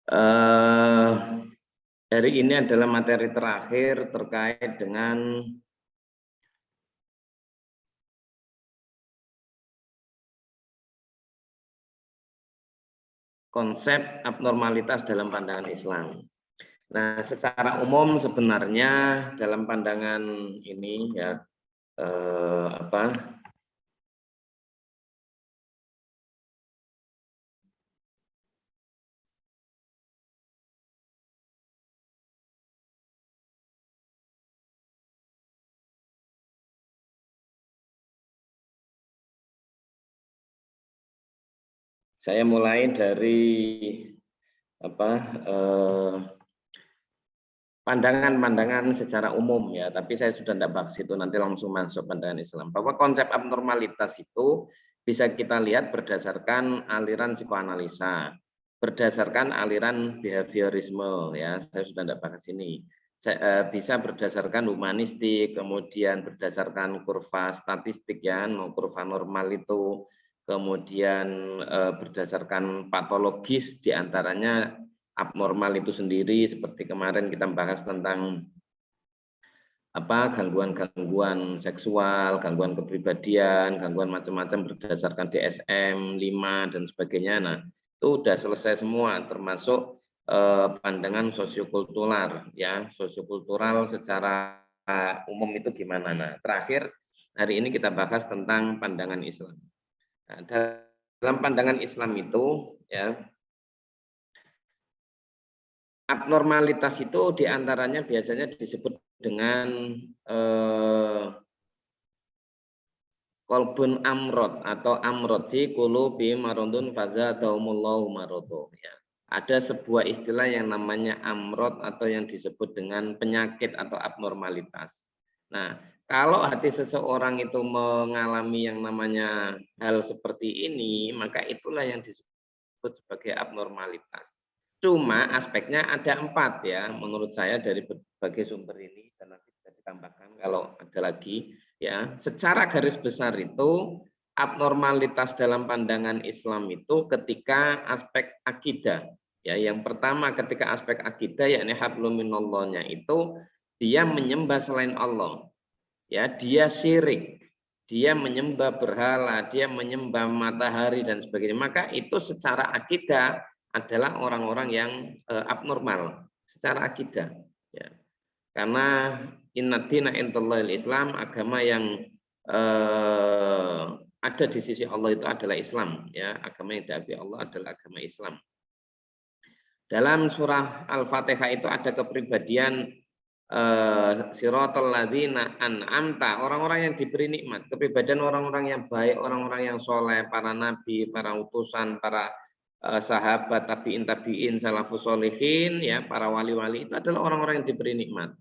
Eh, Hari ini adalah materi terakhir terkait dengan konsep abnormalitas dalam pandangan Islam. Nah, secara umum sebenarnya dalam pandangan ini ya saya mulai dari pandangan-pandangan secara umum ya, tapi saya sudah tidak bahas itu, nanti langsung masuk pandangan Islam. Bahwa konsep abnormalitas itu bisa kita lihat berdasarkan aliran psikoanalisa, berdasarkan aliran behaviorisme ya, saya sudah tidak bahas ini. Bisa berdasarkan humanistik, kemudian berdasarkan kurva statistik ya, kurva normal itu, kemudian berdasarkan patologis diantaranya abnormal itu sendiri, seperti kemarin kita bahas tentang gangguan-gangguan seksual, gangguan kepribadian, gangguan macam-macam berdasarkan DSM-5 dan sebagainya. Nah, itu sudah selesai semua, termasuk pandangan sosiokultural ya, sosiokultural secara umum itu gimana. Nah, terakhir hari ini kita bahas tentang pandangan Islam. Nah, dalam pandangan Islam itu ya, abnormalitas itu diantaranya biasanya disebut dengan kolbun amrod atau amrod fi qulubi maradun fazadahumullahu maradun ya. Ada sebuah istilah yang namanya amrod atau yang disebut dengan penyakit atau abnormalitas. Nah, kalau hati seseorang itu mengalami yang namanya hal seperti ini, maka itulah yang disebut sebagai abnormalitas. Cuma aspeknya ada 4 ya, menurut saya dari berbagai sumber ini, dan nanti bisa ditambahkan kalau ada lagi ya. Secara garis besar itu abnormalitas dalam pandangan Islam itu ketika aspek akidah ya. Yang pertama ketika aspek akidah yakni hablum minallahnya itu dia menyembah selain Allah ya, dia syirik, dia menyembah berhala, dia menyembah matahari dan sebagainya, maka itu secara akidah adalah orang-orang yang abnormal secara akidah ya. Karena inna dina indallahil Islam, agama yang ada di sisi Allah itu adalah Islam ya, agama yang diakui Allah adalah agama Islam. Dalam surah Al-Fatihah itu ada kepribadian siratal ladzina an'amta, orang-orang yang diberi nikmat, kepribadian orang-orang yang baik, orang-orang yang soleh, para nabi, para utusan, para sahabat, tabiin, salafus solihin ya, para wali-wali itu adalah orang-orang yang diberi nikmat.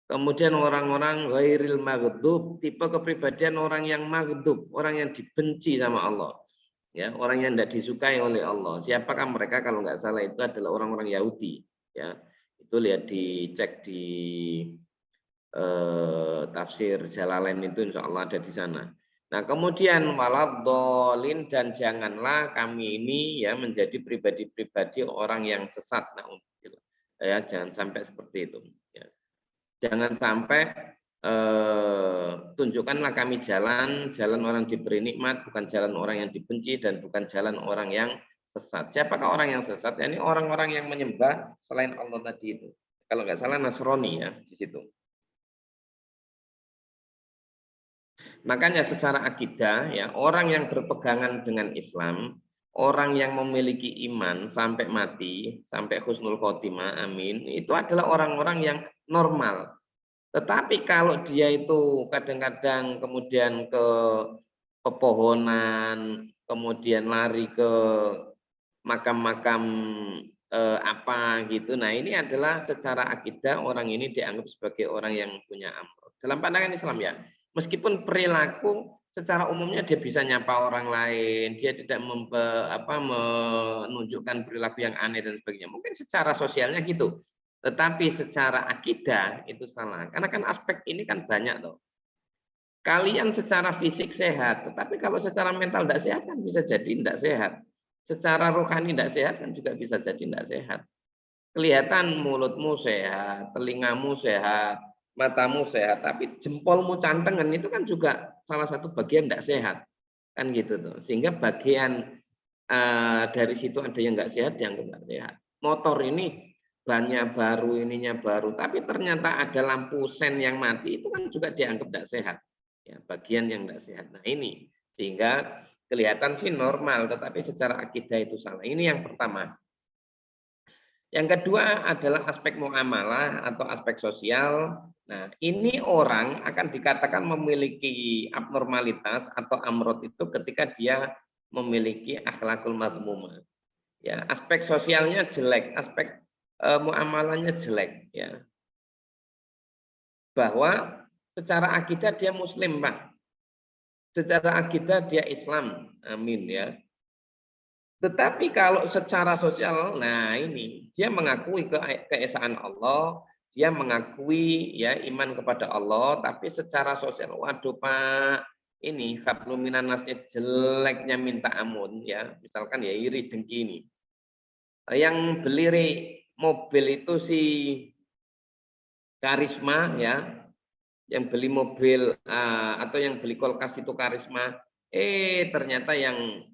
Kemudian orang-orang ghairil maghdub, tipe kepribadian orang yang maghdub, orang yang dibenci sama Allah. Ya, orang yang tidak disukai oleh Allah. Siapakah mereka? Kalau nggak salah itu adalah orang-orang Yahudi. Ya, itu lihat dicek di tafsir Jalalain itu insya Allah ada di sana. Nah, kemudian waladhdallin, dan janganlah kami ini ya menjadi pribadi-pribadi orang yang sesat. Nah, ya jangan sampai seperti itu. Ya. Jangan sampai tunjukkanlah kami jalan orang diberi nikmat, bukan jalan orang yang dibenci, dan bukan jalan orang yang sesat. Siapakah orang yang sesat? Ini orang-orang yang menyembah selain Allah tadi itu. Kalau nggak salah Nasrani ya di situ. Makanya secara akidah ya, orang yang berpegangan dengan Islam, orang yang memiliki iman sampai mati, sampai husnul khotimah, amin, itu adalah orang-orang yang normal. Tetapi kalau dia itu kadang-kadang kemudian ke pepohonan, kemudian lari ke makam-makam apa gitu. Nah, ini adalah secara akidah orang ini dianggap sebagai orang yang punya amrod. Dalam pandangan Islam ya, meskipun perilaku secara umumnya dia bisa nyapa orang lain, dia tidak menunjukkan perilaku yang aneh dan sebagainya. Mungkin secara sosialnya gitu. Tetapi secara akidah itu salah. Karena kan aspek ini kan banyak tuh. Kalian secara fisik sehat, tetapi kalau secara mental tidak sehat kan bisa jadi tidak sehat. Secara rohani tidak sehat kan juga bisa jadi tidak sehat. kelihatan mulutmu sehat, telingamu sehat, matamu sehat, tapi jempolmu cantengan itu kan juga salah satu bagian tidak sehat, kan gitu tuh. Sehingga bagian dari situ ada yang nggak sehat, yang nggak sehat. Motor ini bannya baru, ininya baru, tapi ternyata ada lampu sen yang mati, itu kan juga dianggap tidak sehat. Ya, bagian yang tidak sehat. Nah ini, sehingga kelihatan sih normal, tetapi secara akidah itu salah. Ini yang pertama. Yang kedua adalah aspek muamalah atau aspek sosial. Nah, ini orang akan dikatakan memiliki abnormalitas atau amrod itu ketika dia memiliki akhlakul madmumah. Ya, aspek sosialnya jelek, aspek muamalahnya jelek, ya. Bahwa secara akidah dia muslim, Pak. Secara akidah dia Islam. Amin ya. Tetapi kalau secara sosial, nah ini dia mengakui keesaan Allah, dia mengakui ya iman kepada Allah, tapi secara sosial, waduh Pak, ini hablum minan nasnya jeleknya minta ampun ya, misalkan ya iri dengki ini. Yang beli mobil itu si Karisma ya, yang beli mobil atau yang beli kulkas itu Karisma, ternyata yang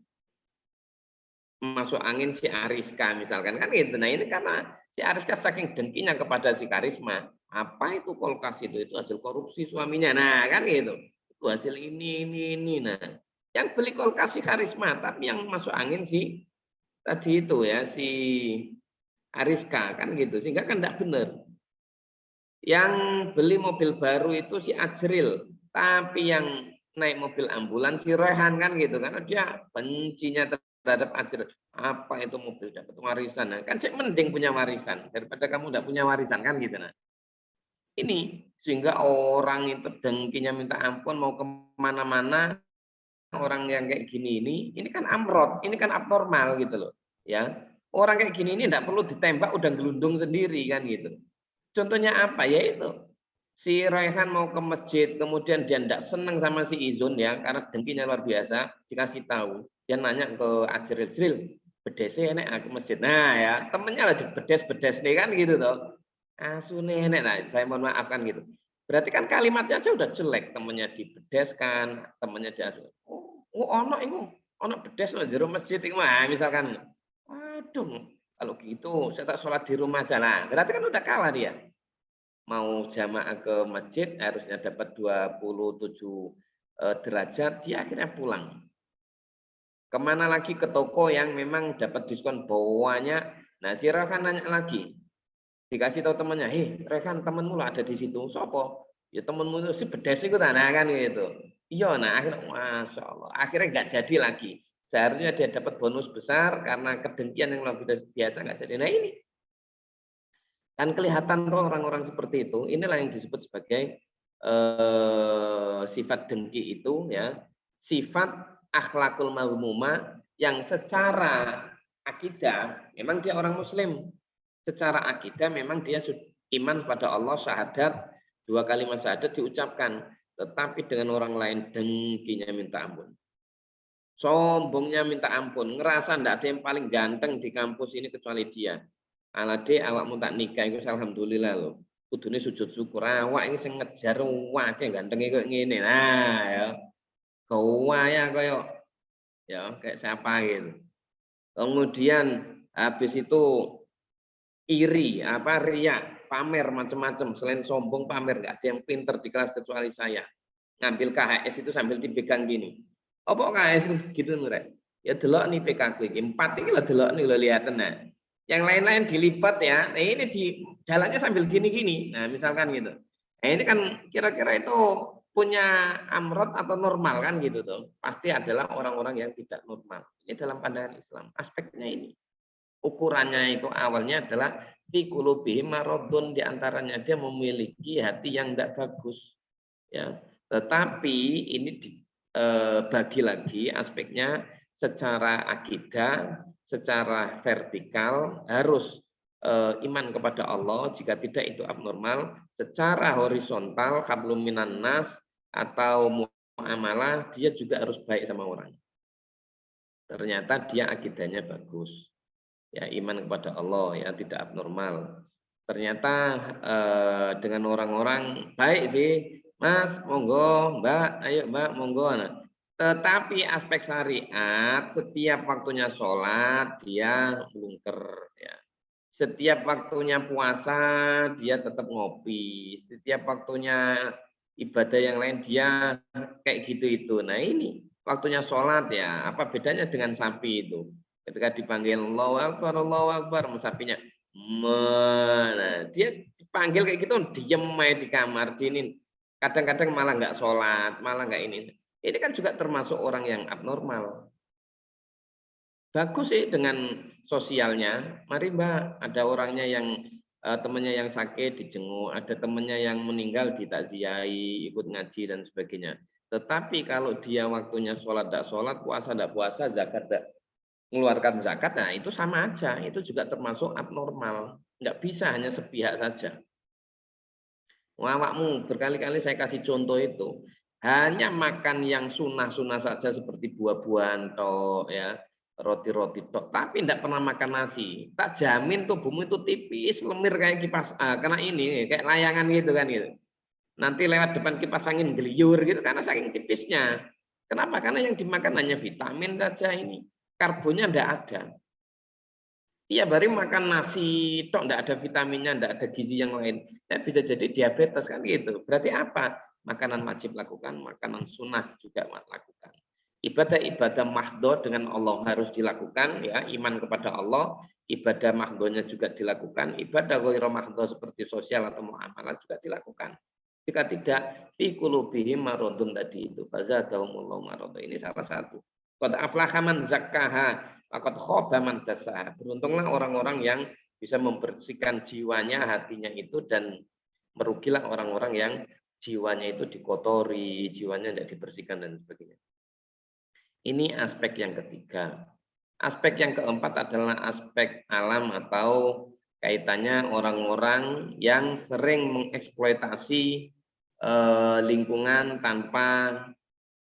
masuk angin si Ariska misalkan kan gitu. Nah ini karena si Ariska saking dengkinya kepada si Karisma, apa itu kulkas itu hasil korupsi suaminya. Nah kan gitu, itu hasil ini. Nah yang beli kulkas si Karisma, tapi yang masuk angin si tadi itu ya si Ariska kan gitu, sehingga kan tidak benar. Yang beli mobil baru itu si Ajril, tapi yang naik mobil ambulans si Rehan kan gitu, karena dia bencinya terhadap Ajril. Apa itu mobil dapat warisan? Nah, kan cek mending punya warisan daripada kamu tidak punya warisan kan gitu. Nah, ini sehingga orang itu dengkinya minta ampun mau kemana-mana, orang yang kayak gini ini kan amrod, ini kan abnormal gitu loh, ya. Orang kayak gini ini tidak perlu ditembak, udah gelundung sendiri kan gitu. Contohnya apa? Yaitu si Raihan mau ke masjid, kemudian dia tidak senang sama si Izun ya, karena dengkinya luar biasa, dikasih tahu. Dia nanya ke Ajril, bedesnya enek aku masjid. Nah ya, temennya lah bedes-bedes nih kan gitu toh. Asune enek lah, saya mohon maaf kan gitu. Berarti kan kalimatnya aja udah jelek, temennya dibedeskan, temennya diasuh. Ono itu, ono bedes loh jero masjid itu mah misalkan. Waduh, kalau gitu saya tak sholat di rumah aja lah. Berarti kan udah kalah dia. Mau jamaah ke masjid harusnya dapat 27 derajat, dia akhirnya pulang. Kemana lagi ke toko yang memang dapat diskon bawahnya. Nah si Rehan nanya lagi. Dikasih tahu temannya, Rehan temenmu lah ada di situ. Sopo? Ya temenmu itu si bedes itu tanah kan gitu. Iya, nah akhirnya Masya Allah. Akhirnya nggak jadi lagi. Seharusnya dia dapat bonus besar karena kedengkian yang lebih biasa nggak jadi. Nah ini kan kelihatan tuh orang-orang seperti itu. Inilah yang disebut sebagai sifat dengki itu ya, sifat akhlakul mazmumah yang secara akidah memang dia orang muslim. Secara akidah memang dia iman pada Allah, syahadat, 2 kalimat syahadat diucapkan, tetapi dengan orang lain dengkinya minta ampun. Sombongnya minta ampun, ngerasa ndak ada yang paling ganteng di kampus ini kecuali dia. Alade awakmu tak nikah iku alhamdulillah lho. Kudune sujud syukur. Awak iki sing ngejar wae gantenge kok ngene. Nah, ya. Gawaya kaya ya kayak siapa gitu. Kemudian habis itu iri, apa riak, pamer macam-macam. Selain sombong pamer, nggak ada yang pinter di kelas kecuali saya. Ngambil KHS itu sambil dipegang gini. Apa KHS gitu mereka? Ya delok nih PK ku iki. 4 iki lho delok nih lho lihaten nah. Yang lain-lain dilipat ya. Nah ini di jalannya sambil gini-gini. Nah misalkan gitu. Nah ini kan kira-kira itu punya amrod atau normal kan gitu tuh. Pasti adalah orang-orang yang tidak normal. Ini dalam pandangan Islam. Aspeknya ini. Ukurannya itu awalnya adalah fi qulubihim maradun, di antaranya dia memiliki hati yang tidak bagus. Ya. Tetapi ini bagi lagi aspeknya secara akidah, secara vertikal harus iman kepada Allah, jika tidak itu abnormal. Secara horizontal hablum minan nas atau muamalah dia juga harus baik sama orang. Ternyata dia akidahnya bagus. ya iman kepada Allah, ya tidak abnormal. Ternyata dengan orang-orang baik sih, Mas, monggo, Mbak, ayo Mbak, monggo. Nah, tetapi aspek syariat, setiap waktunya sholat dia melungker, ya. Setiap waktunya puasa dia tetap ngopi, setiap waktunya ibadah yang lain dia kayak gitu itu. Nah ini waktunya sholat ya, apa bedanya dengan sapi itu? Ketika dipanggil Allahu Akbar, sapinya nah, dia dipanggil kayak gitu diem aja di kamar, diinin. Kadang-kadang malah nggak sholat, malah nggak ini. Ini kan juga termasuk orang yang abnormal. Bagus sih dengan sosialnya. Mari Mbak, ada orangnya yang temannya yang sakit dijenguk, ada temannya yang meninggal ditakziahi, ikut ngaji dan sebagainya. Tetapi kalau dia waktunya sholat tidak sholat, puasa tidak puasa, zakat tidak mengeluarkan zakat, nah itu sama aja. Itu juga termasuk abnormal. Nggak bisa hanya sepihak saja. Awakmu berkali-kali saya kasih contoh itu. Hanya makan yang sunnah-sunnah saja seperti buah-buahan toh ya, roti-roti tok, tapi tidak pernah makan nasi. Tak jamin tubuhmu itu tipis, lemir kayak kipas karena ini kayak layangan gitu kan gitu. Nanti lewat depan kipas angin geliur gitu karena saking tipisnya. Kenapa? Karena yang dimakan hanya vitamin saja ini. Karbonnya tidak ada. Tiap hari makan nasi tok, tidak ada vitaminnya, tidak ada gizi yang lain. Ya, bisa jadi diabetes kan gitu. Berarti apa? Makanan wajib lakukan, makanan sunnah juga lakukan. Ibadah-ibadah mahdoh dengan Allah harus dilakukan, ya iman kepada Allah. Ibadah mahdohnya juga dilakukan. Ibadah ghairu mahdoh seperti sosial atau muamalah juga dilakukan. Jika tidak, fi qulubihim maradun tadi itu. Fazadahumullahu maradun. Ini salah satu. Qad aflaha man zakkaha Akot khoba man dasaha. Beruntunglah orang-orang yang bisa membersihkan jiwanya, hatinya itu, dan merugilah orang-orang yang jiwanya itu dikotori, jiwanya tidak dibersihkan dan sebagainya. Ini aspek yang ketiga. Aspek yang keempat adalah aspek alam atau kaitannya orang-orang yang sering mengeksploitasi lingkungan tanpa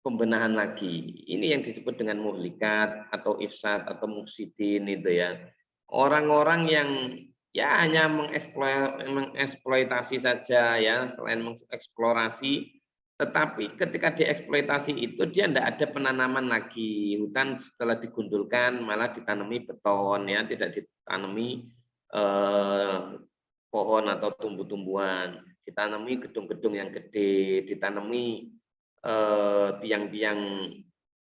pembenahan lagi. Ini yang disebut dengan muhlikat atau ifsad atau mufsidin itu ya. Orang-orang yang ya hanya mengeksploitasi saja ya, selain mengeksplorasi, tetapi ketika dieksploitasi itu dia tidak ada penanaman lagi. Hutan setelah digundulkan malah ditanami beton ya, tidak ditanami pohon atau tumbuh-tumbuhan, ditanami gedung-gedung yang gede, ditanami tiang-tiang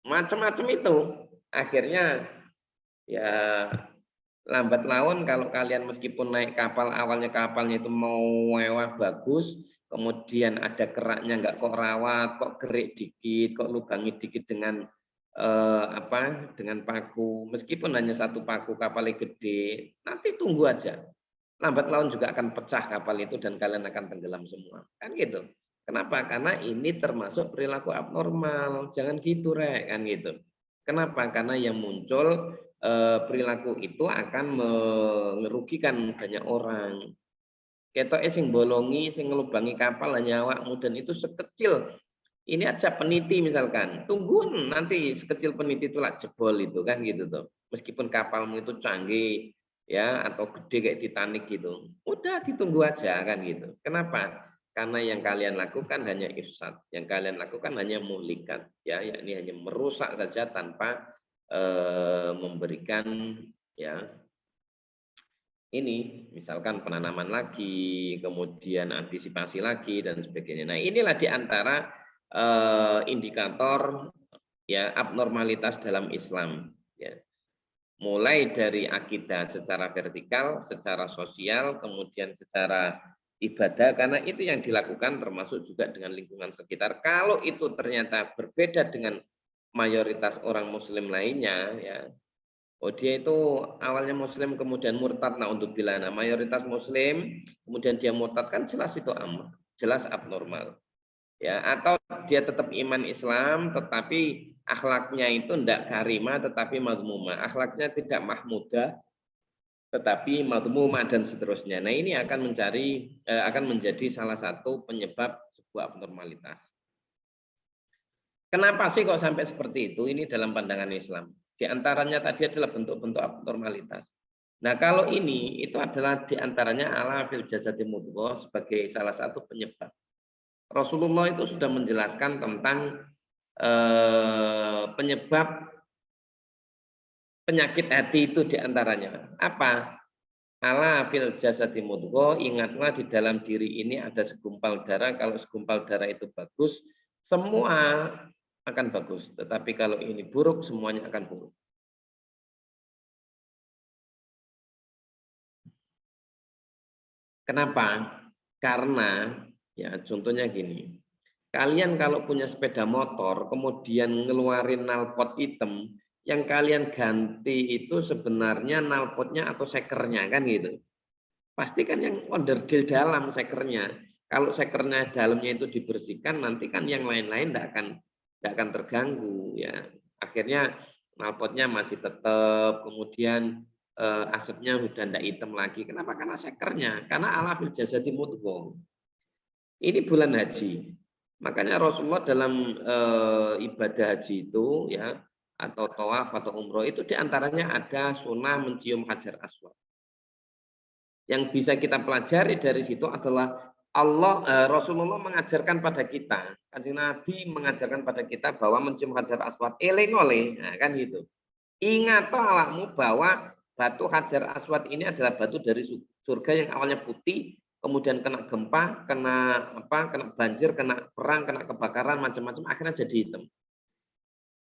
macam-macam itu. Akhirnya ya lambat laun kalau kalian meskipun naik kapal, awalnya kapalnya itu mau mewah bagus, kemudian ada keraknya nggak kok rawat, kok kerik dikit, kok lubangi dikit dengan dengan paku, meskipun hanya satu paku kapalnya gede, nanti tunggu aja, lambat laun juga akan pecah kapal itu dan kalian akan tenggelam semua, kan gitu. Kenapa? Karena ini termasuk perilaku abnormal, jangan gitu rek, kan gitu. Kenapa? Karena yang muncul perilaku itu akan merugikan banyak orang. Ketoke sing bolongi, sing ngelubangi kapal hanya awakmu, dan itu sekecil ini aja peniti misalkan, tunggu nanti sekecil peniti itu lah jebol itu kan gitu tuh. Meskipun kapalmu itu canggih ya atau gede kayak Titanic gitu, udah ditunggu aja kan gitu. Kenapa? Karena yang kalian lakukan hanya ifsad, yang kalian lakukan hanya muhlikat ya, yakni hanya merusak saja tanpa memberikan ya ini misalkan penanaman lagi, kemudian antisipasi lagi dan sebagainya. Nah, inilah diantara indikator ya abnormalitas dalam Islam ya. Mulai dari akidah secara vertikal, secara sosial, kemudian secara ibadah, karena itu yang dilakukan termasuk juga dengan lingkungan sekitar. Kalau itu ternyata berbeda dengan mayoritas orang muslim lainnya ya, oh dia itu awalnya muslim kemudian murtad, nah untuk bila nah, mayoritas muslim kemudian dia murtad kan jelas itu jelas abnormal ya, atau dia tetap iman Islam tetapi akhlaknya itu tidak karimah tetapi madmumah, akhlaknya tidak mahmudah tetapi madmumah dan seterusnya. Nah ini akan akan menjadi salah satu penyebab sebuah abnormalitas. Kenapa sih kok sampai seperti itu? Ini dalam pandangan Islam. Di antaranya tadi adalah bentuk-bentuk abnormalitas. Nah, kalau ini itu adalah diantaranya ala fil jasadi mudghah sebagai salah satu penyebab. Rasulullah itu sudah menjelaskan tentang penyebab penyakit hati itu diantaranya. Apa? Ala fil jasadi mudghah, ingatlah di dalam diri ini ada segumpal darah. Kalau segumpal darah itu bagus, semua akan bagus. Tetapi kalau ini buruk, semuanya akan buruk. Kenapa? Karena ya contohnya gini. Kalian kalau punya sepeda motor, kemudian ngeluarin knalpot hitam, yang kalian ganti itu sebenarnya knalpotnya atau sekernya kan gitu. Pasti kan yang onderdil dalam sekernya. Kalau sekernya dalamnya itu dibersihkan, nanti kan yang lain-lain tidak akan terganggu ya. Akhirnya knalpotnya masih tetap, kemudian asapnya sudah tidak hitam lagi. Kenapa? Karena sekernya. Karena ala fil jasadi mudghah. Ini bulan haji. Makanya Rasulullah dalam ibadah haji itu ya, atau tawaf atau umroh itu diantaranya ada sunnah mencium hajar aswad. Yang bisa kita pelajari dari situ adalah Rasulullah mengajarkan pada kita, Kanjeng Nabi mengajarkan pada kita bahwa mencium hajar aswad eling oleh, nah, kan gitu. Ingat awakmu bahwa batu hajar aswad ini adalah batu dari surga yang awalnya putih, kemudian kena gempa, kena banjir, kena perang, kena kebakaran, macam-macam, akhirnya jadi hitam.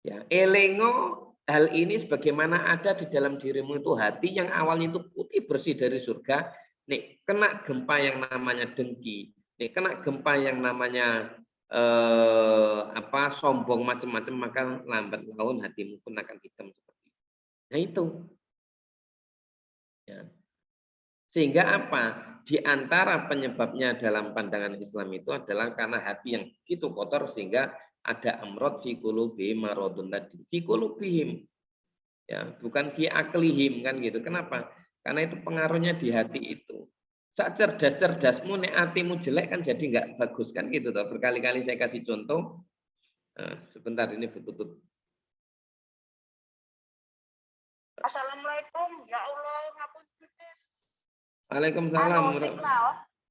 Ya, elengo hal ini sebagaimana ada di dalam dirimu itu hati yang awalnya itu putih bersih dari surga, nih kena gempa yang namanya dengki, nih kena gempa yang namanya sombong macam-macam, maka lambat laun hatimu pun akan hitam seperti itu. Nah itu. Ya. Sehingga apa? Di antara penyebabnya dalam pandangan Islam itu adalah karena hati yang begitu kotor sehingga ada amrod fi qulubihim maradun tadi. Fi qulubihim. Ya, bukan fi aklihim kan gitu. Kenapa? Karena itu pengaruhnya di hati itu. Saat cerdas-cerdasmu nek hatimu jelek kan jadi nggak bagus kan gitu toh. Berkali-kali saya kasih contoh. Nah, sebentar ini betul-betul. Assalamualaikum, ya Allah, ngapunten. Waalaikumsalam.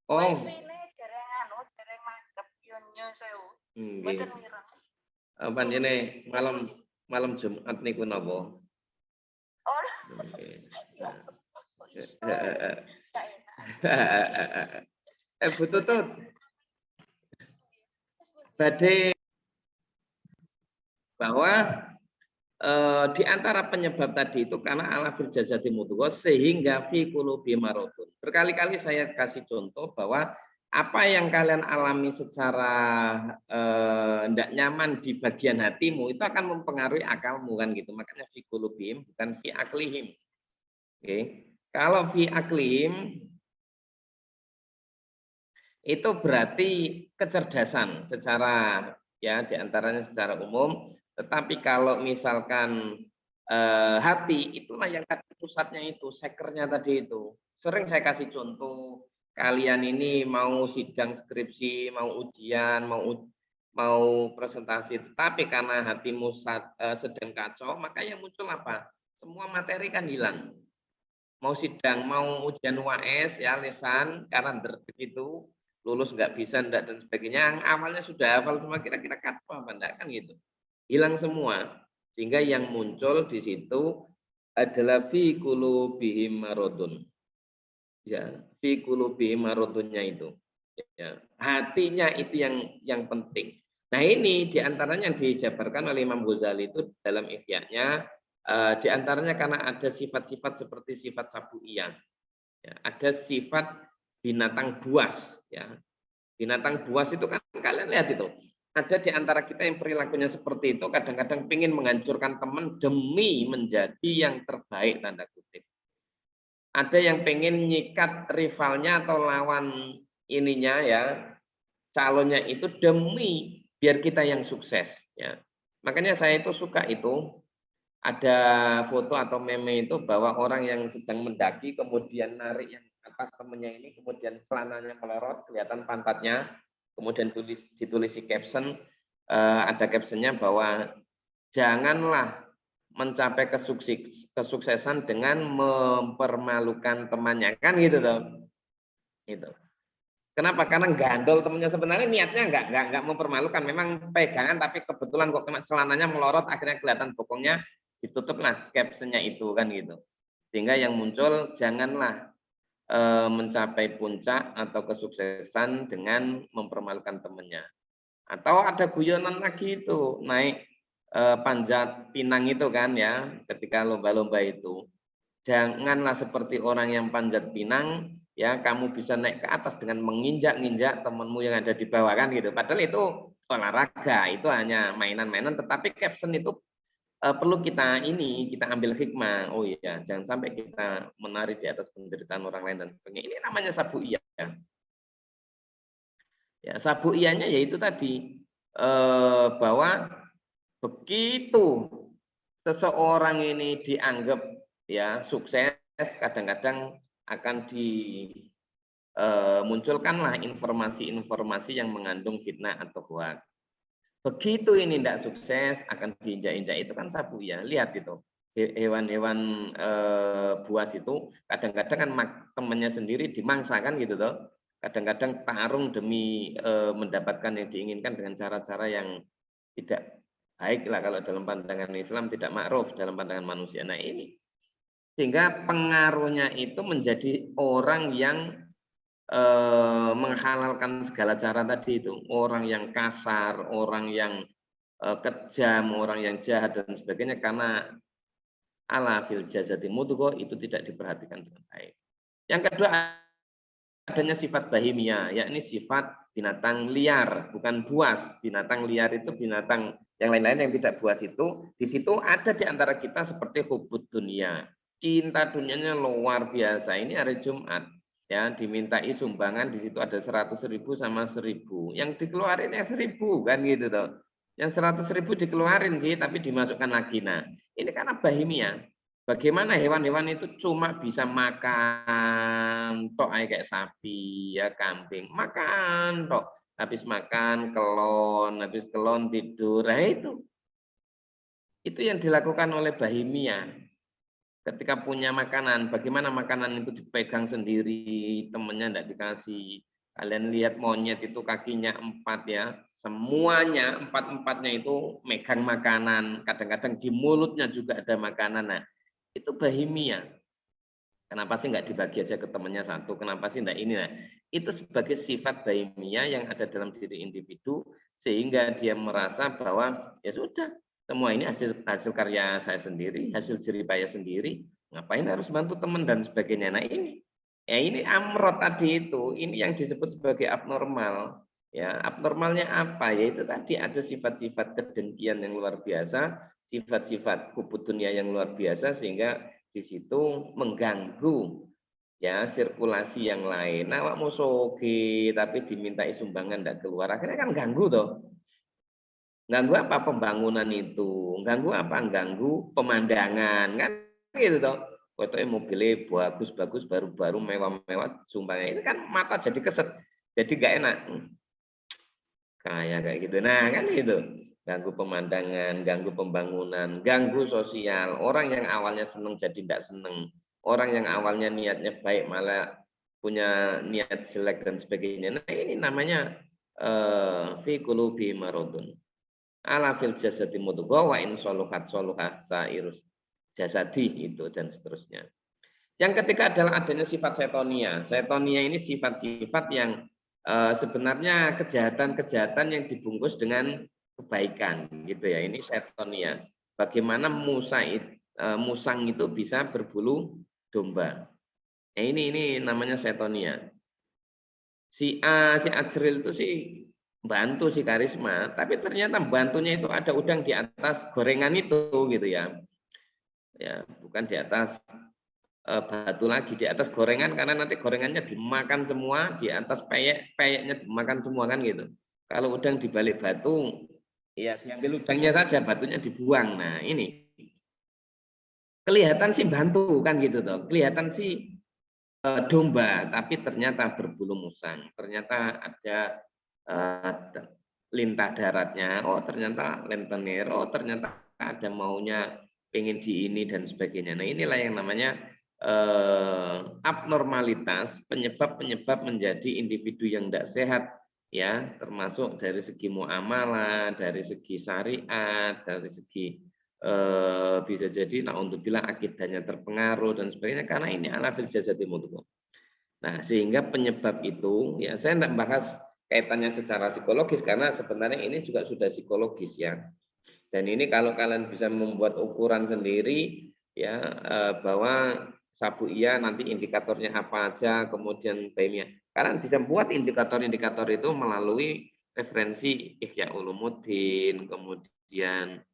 Oh. Wifi-ne dereng mantep yo sewu. Mboten ngira. Panjene malam Jumat niku napa? Oh. Bu Tutut. Badhe bahwa di antara penyebab tadi itu karena ala fil jasadi mudghah sehingga fi qulubi maradun. Berkali-kali saya kasih contoh bahwa apa yang kalian alami secara tidak nyaman di bagian hatimu itu akan mempengaruhi akalmu kan gitu. Makanya fi qulubihim bukan fi aklihim. Oke. Kalau fi aklihim itu berarti kecerdasan secara ya diantaranya secara umum. Tetapi kalau misalkan hati, itulah yang pusatnya itu, sekernya tadi itu. Sering saya kasih contoh, kalian ini mau sidang skripsi, mau ujian, mau presentasi, tetapi karena hatimu sedang kacau, maka yang muncul apa? Semua materi kan hilang. Mau sidang, mau ujian UAS, ya lisan, karena begitu, lulus nggak bisa, enggak, dan sebagainya. Yang awalnya sudah hafal semua, kira-kira apa enggak kan gitu. Hilang semua. Sehingga yang muncul di situ adalah fi qulubihim maradun. Ya, fi qulubihim maradunnya itu. Ya, hatinya itu yang penting. Nah, ini diantaranya yang dijabarkan oleh Imam Ghazali itu dalam Ihya-nya, diantaranya karena ada sifat-sifat seperti sifat sabuiyah. Ya, ada sifat binatang buas. Ya. Binatang buas itu kan kalian lihat itu. Ada di antara kita yang perilakunya seperti itu, kadang-kadang ingin menghancurkan teman demi menjadi yang terbaik, tanda kutip. Ada yang pengen nyikat rivalnya atau lawan ininya ya, calonnya itu demi biar kita yang sukses. Ya. Makanya saya itu suka itu, ada foto atau meme itu bahwa orang yang sedang mendaki, kemudian narik yang atas temennya ini, kemudian celananya melorot, kelihatan pantatnya, kemudian ditulis caption, ada captionnya bahwa janganlah mencapai kesuksesan dengan mempermalukan temannya, kan gitu toh. Gitu. Kenapa? Karena gandol temennya, sebenarnya niatnya enggak mempermalukan, memang pegangan tapi kebetulan kok kena celananya melorot, akhirnya kelihatan bokongnya, ditutuplah captionnya itu kan gitu. Sehingga yang muncul janganlah mencapai puncak atau kesuksesan dengan mempermalukan temannya. Atau ada guyonan lagi itu, naik panjat pinang itu kan ya, ketika lomba-lomba itu. Janganlah seperti orang yang panjat pinang, ya kamu bisa naik ke atas dengan menginjak-injak temanmu yang ada di bawah kan gitu. Padahal itu olahraga, itu hanya mainan-mainan, tetapi caption itu perlu kita ambil hikmah. Oh iya, jangan sampai kita menari di atas penderitaan orang lain dan sebagainya. Ini namanya sabu iya. Ya, sabu iyanya yaitu tadi bahwa begitu seseorang ini dianggap ya sukses, kadang-kadang akan dimunculkanlah informasi-informasi yang mengandung fitnah atau hoax. Begitu ini tidak sukses, akan diinjak-injak, itu kan sabu ya. Lihat itu, hewan-hewan buas itu kadang-kadang kan temannya sendiri dimangsakan gitu toh. Kadang-kadang tarung demi mendapatkan yang diinginkan dengan cara-cara yang tidak baik lah kalau dalam pandangan Islam, tidak ma'ruf dalam pandangan manusia. Nah ini sehingga pengaruhnya itu menjadi orang yang menghalalkan segala cara tadi itu, orang yang kasar, orang yang kejam, orang yang jahat dan sebagainya, karena ala fil jazati mudghah itu tidak diperhatikan dengan baik. Yang kedua, adanya sifat bahimia, yakni sifat binatang liar, bukan buas. Binatang liar itu binatang yang lain-lain yang tidak buas itu, di situ ada di antara kita seperti hubud dunia. Cinta dunianya luar biasa. Ini hari Jumat, ya dimintai sumbangan, di situ ada 100.000 sama 1.000. Yang dikeluarin yang 1.000 kan gitu toh. Yang 100.000 dikeluarin sih, tapi dimasukkan lagi. Nah, ini karena bahimia. Bagaimana hewan-hewan itu cuma bisa makan tok kayak sapi ya, kambing, makan tok. Habis makan kelon, habis kelon tidur. Nah, itu yang dilakukan oleh bahimia. Ketika punya makanan, bagaimana makanan itu dipegang sendiri, temennya tidak dikasih. Kalian lihat monyet itu kakinya 4 ya, semuanya 4-4-nya itu megang makanan. Kadang-kadang di mulutnya juga ada makanan. Nah, itu bahimia. Kenapa sih nggak dibagi aja ke temannya satu? Kenapa sih enggak ini? Nah, itu sebagai sifat bahimia yang ada dalam diri individu, sehingga dia merasa bahwa ya sudah, semua ini hasil karya saya sendiri, hasil jerih payah sendiri, ngapain harus bantu teman dan sebagainya. Nah ini amrot tadi itu, ini yang disebut sebagai abnormal. Ya, abnormalnya apa? Yaitu tadi ada sifat-sifat kedengkian yang luar biasa, sifat-sifat hubud dunia yang luar biasa, sehingga di situ mengganggu ya sirkulasi yang lain. Nah, awakmu soge tapi dimintai sumbangan tidak keluar, akhirnya kan ganggu toh. Ganggu apa? Pembangunan itu. Ganggu apa? Ganggu pemandangan kan gitu toh. Fotonya mobilnya bagus-bagus, baru-baru, mewah-mewah, sumbangnya ini kan mata jadi keset, jadi gak enak. Kayak gitu. Nah, kan itu. Ganggu pemandangan, ganggu pembangunan, ganggu sosial. Orang yang awalnya senang jadi tidak senang. Orang yang awalnya niatnya baik malah punya niat jelek dan sebagainya. Nah, ini namanya fi qulubi maradun. Ala fil jasadi mudghah wa in soluhat soluhat sairus jasadi itu dan seterusnya. Yang ketiga adalah adanya sifat setonia. Setonia ini sifat-sifat yang sebenarnya kejahatan-kejahatan yang dibungkus dengan kebaikan gitu ya. Ini setonia. Bagaimana musang itu bisa berbulu domba. Nah, ini namanya setonia. Si Ajril itu sih bantu si Karisma, tapi ternyata bantunya itu ada udang di atas gorengan itu gitu ya. Ya, bukan di atas batu lagi, di atas gorengan, karena nanti gorengannya dimakan semua, di atas peyeknya dimakan semua kan gitu. Kalau udang di balik batu, ya diambil udangnya saja, batunya dibuang. Nah ini kelihatan sih bantu kan gitu toh, kelihatan sih domba, tapi ternyata berbulu musang, ternyata ada lintah daratnya, oh ternyata lentenir, oh ternyata ada maunya pengen di ini dan sebagainya. Nah, inilah yang namanya abnormalitas, penyebab-penyebab menjadi individu yang tidak sehat, ya, termasuk dari segi muamalah, dari segi syariat, dari segi bisa jadi naudzubillah akidahnya terpengaruh dan sebagainya, karena ini ala fil jasadi mudghah. Nah, sehingga penyebab itu, ya, saya tidak bahas kaitannya secara psikologis karena sebenarnya ini juga sudah psikologis, ya. Dan ini kalau kalian bisa membuat ukuran sendiri, ya, bahwa sabu iya nanti indikatornya apa aja, kemudian timnya. Kalian bisa buat indikator-indikator itu melalui referensi Ihya Ulumuddin, kemudian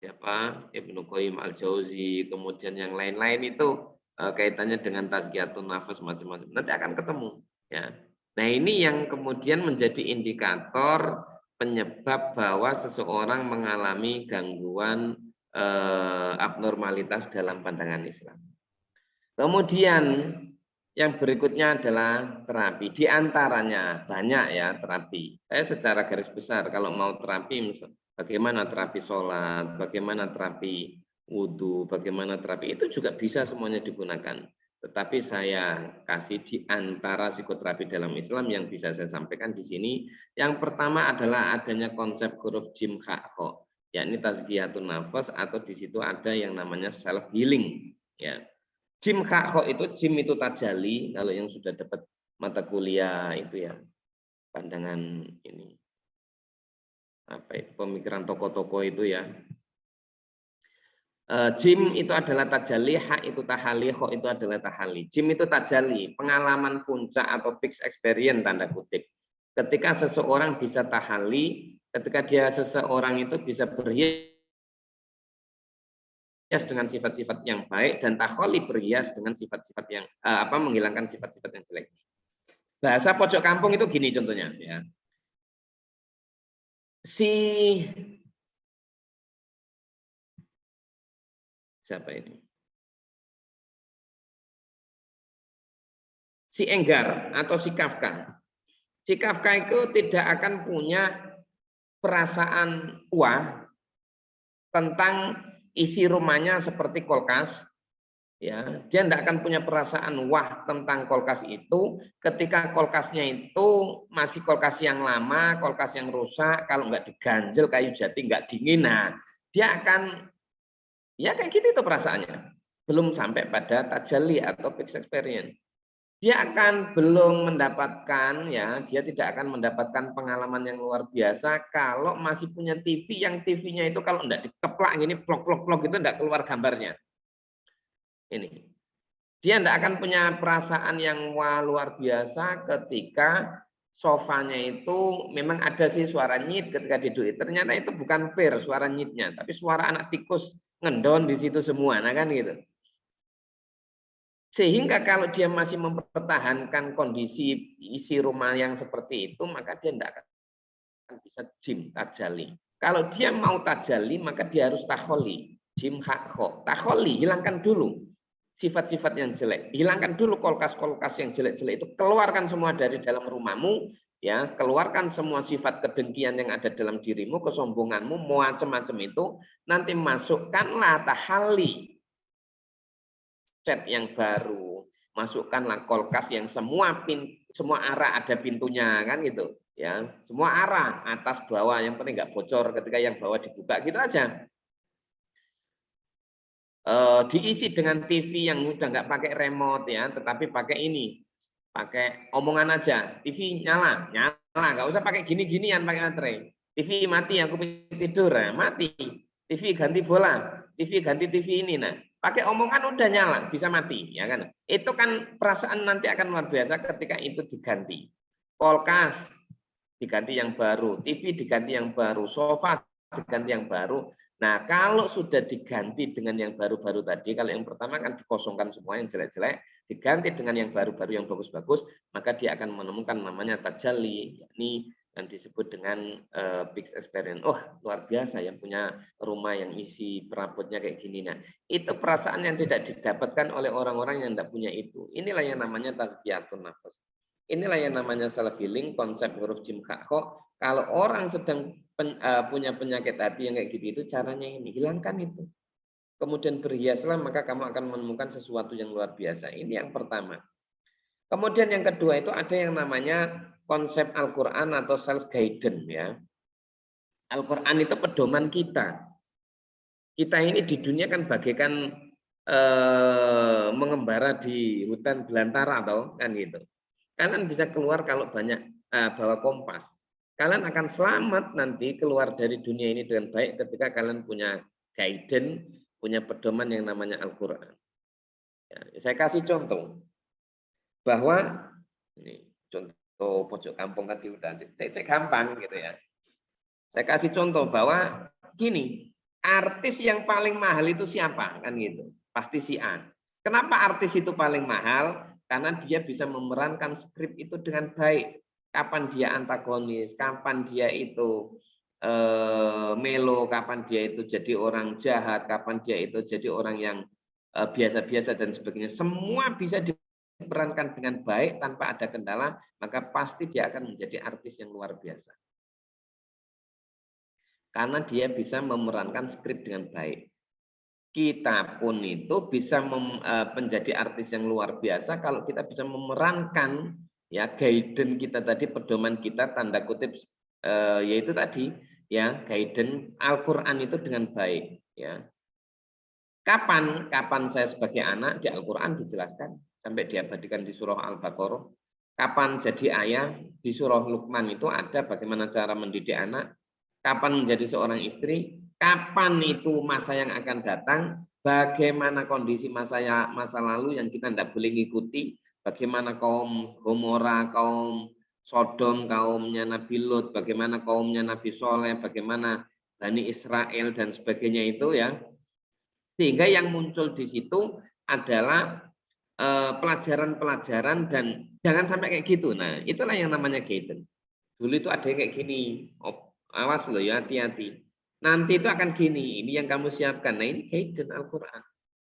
siapa, Ibnu Qayyim Al-Jauzi, kemudian yang lain-lain itu kaitannya dengan tazkiyatun nafas macam-macam. Nanti akan ketemu, ya. Nah, ini yang kemudian menjadi indikator penyebab bahwa seseorang mengalami gangguan abnormalitas dalam pandangan Islam. Kemudian yang berikutnya adalah terapi. Di antaranya banyak, ya, terapi. Saya secara garis besar kalau mau terapi, bagaimana terapi sholat, bagaimana terapi wudhu, bagaimana terapi, itu juga bisa semuanya digunakan. Tetapi saya kasih di antara psikoterapi dalam Islam yang bisa saya sampaikan di sini. Yang pertama adalah adanya konsep huruf jim kha kho, yakni tazkiyatun nafas, atau di situ ada yang namanya self healing, ya. Jim kha kho itu, jim itu tajali, kalau yang sudah dapat mata kuliah itu, ya, pandangan ini apa itu, pemikiran tokoh-tokoh itu, ya. Jim itu adalah tajali, hak itu tahali, kho itu adalah tahali. Jim itu tajali, pengalaman puncak atau peak experience tanda kutip. Ketika seseorang bisa tahali, ketika seseorang itu bisa berhias dengan sifat-sifat yang baik, dan takholi berhias dengan sifat-sifat yang menghilangkan sifat-sifat yang jelek. Bahasa pojok kampung itu gini contohnya, ya. Siapa ini? Si Enggar atau si Kafka. Si Kafka itu tidak akan punya perasaan wah tentang isi rumahnya seperti kulkas, ya. Dia tidak akan punya perasaan wah tentang kulkas itu ketika kulkasnya itu masih kulkas yang lama, kulkas yang rusak, kalau nggak diganjel kayu jati nggak dingin. Nah, dia akan, ya, kayak gitu itu perasaannya. Belum sampai pada tajalli atau fixed experience. Dia akan belum mendapatkan, ya, dia tidak akan mendapatkan pengalaman yang luar biasa kalau masih punya TV, yang TV-nya itu kalau enggak dikeplak gini plok-plok-plok itu enggak keluar gambarnya. Ini. Dia enggak akan punya perasaan yang wah luar biasa ketika sofanya itu memang ada sih suara nyit ketika diduduk. Ternyata itu bukan per suara nyitnya, tapi suara anak tikus ngendon di situ semua, nah kan gitu. Sehingga kalau dia masih mempertahankan kondisi isi rumah yang seperti itu, maka dia tidak akan bisa jim tajali. Kalau dia mau tajali, maka dia harus taholi. Jim hakho. Taholi, hilangkan dulu sifat-sifat yang jelek. Hilangkan dulu kulkas-kulkas yang jelek-jelek itu. Keluarkan semua dari dalam rumahmu. Ya, keluarkan semua sifat kedengkian yang ada dalam dirimu, kesombonganmu, macam-macam itu. Nanti masukkanlah tahali, set yang baru, masukkanlah kulkas yang semua arah ada pintunya, kan gitu, ya, semua arah atas bawah, yang penting nggak bocor ketika yang bawah dibuka, gitu aja. Diisi dengan TV yang udah nggak pakai remote, ya, tetapi pakai ini, pakai omongan aja. TV nyala, nggak usah pakai gini-ginian, pakai baterai. TV mati, aku tidur, ya, mati. TV ganti bola, TV ganti TV ini, nah. Pakai omongan udah nyala, bisa mati, ya kan? Itu kan perasaan nanti akan luar biasa ketika itu diganti. Kulkas diganti yang baru, TV diganti yang baru, sofa diganti yang baru. Nah, kalau sudah diganti dengan yang baru-baru tadi, kalau yang pertama kan dikosongkan semua yang jelek-jelek, diganti dengan yang baru-baru yang bagus-bagus, maka dia akan menemukan namanya tajalli, yakni yang disebut dengan fixed experience. Oh, luar biasa yang punya rumah yang isi perabotnya kayak gini. Nah, itu perasaan yang tidak didapatkan oleh orang-orang yang tidak punya itu. Inilah yang namanya tazkiyatun nafas. Inilah yang namanya self healing, konsep huruf jim kha kho. Kalau orang sedang punya penyakit hati yang kayak gitu, itu caranya ini, hilangkan itu. Kemudian berhiaslah, maka kamu akan menemukan sesuatu yang luar biasa. Ini yang pertama. Kemudian yang kedua itu ada yang namanya konsep Al-Quran atau self-guidance. Ya. Al-Quran itu pedoman kita. Kita ini di dunia kan bagaikan mengembara di hutan belantara, atau kan gitu. Kalian bisa keluar kalau banyak bawa kompas. Kalian akan selamat nanti keluar dari dunia ini dengan baik ketika kalian punya guidance, punya pedoman yang namanya Al-Quran. Ya, saya kasih contoh bahwa ini contoh pojok kampung tadi udah cek gampang gitu ya. Saya kasih contoh bahwa gini, artis yang paling mahal itu siapa kan gitu? Pasti si A. Kenapa artis itu paling mahal? Karena dia bisa memerankan skrip itu dengan baik. Kapan dia antagonis, kapan dia itu melo, kapan dia itu jadi orang jahat, kapan dia itu jadi orang yang biasa-biasa dan sebagainya. Semua bisa diperankan dengan baik tanpa ada kendala, maka pasti dia akan menjadi artis yang luar biasa. Karena dia bisa memerankan skrip dengan baik. Kita pun itu bisa menjadi artis yang luar biasa kalau kita bisa memerankan ya guidance kita tadi, pedoman kita tanda kutip yaitu tadi ya guidance Al-Qur'an itu dengan baik ya. Kapan saya sebagai anak di Al-Qur'an dijelaskan sampai diabadikan di surah Al-Baqarah. Kapan jadi ayah di surah Luqman itu ada bagaimana cara mendidik anak. Kapan menjadi seorang istri, kapan itu masa yang akan datang, bagaimana kondisi masa lalu yang kita tidak boleh ngikuti, bagaimana kaum Gomora, kaum Sodom, kaumnya Nabi Lut, bagaimana kaumnya Nabi Soleh, bagaimana Bani Israel dan sebagainya itu ya. Sehingga yang muncul di situ adalah pelajaran-pelajaran dan jangan sampai kayak gitu. Nah, itulah yang namanya guidance. Dulu itu ada yang kayak gini, awas loh ya, hati-hati. Nanti itu akan gini, ini yang kamu siapkan. Nah ini guidance Al-Quran.